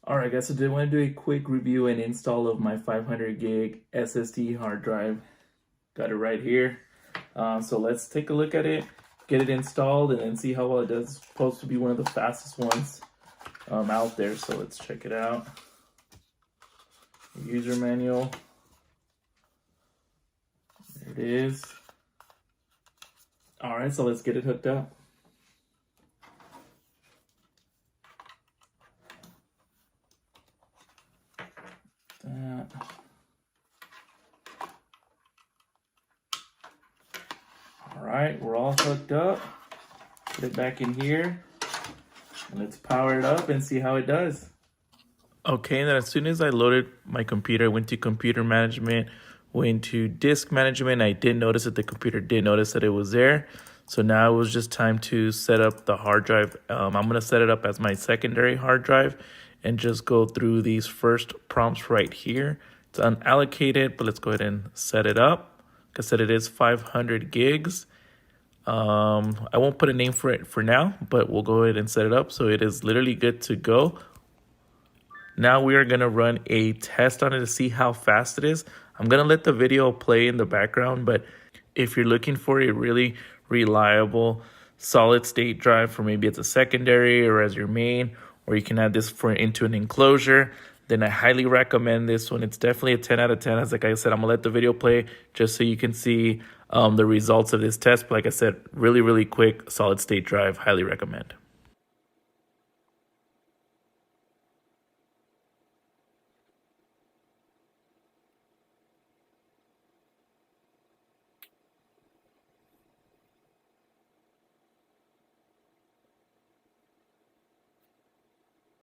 Alright guys, so I did want to do a quick review and install of my 500 gig SSD hard drive. Got it right here. So let's take a look at it, get it installed, and then see how well it does. It's supposed to be one of the fastest ones out there, so let's check it out. User manual. There it is. Alright, so let's get it hooked up. Alright, we're all hooked up. Put it back in here. And let's power it up and see how it does. Okay, and then as soon as I loaded my computer, I went to computer management, went to disk management. I did notice that the computer did notice that it was there. So now it was just time to set up the hard drive. I'm going to set it up as my secondary hard drive and just go through these first prompts right here. It's unallocated, but let's go ahead and set it up. Like I said, it is 500 gigs. I won't put a name for it for now, but we'll go ahead and set it up. So it is literally good to go. Now we are going to run a test on it to see how fast it is. I'm going to let the video play in the background, but if you're looking for a really reliable solid state drive for maybe it's a secondary or as your main, or you can add this into an enclosure, then I highly recommend this one. It's definitely a 10 out of 10. As like I said, I'm gonna let the video play just so you can see the results of this test. But like I said, really, really quick, solid state drive, highly recommend.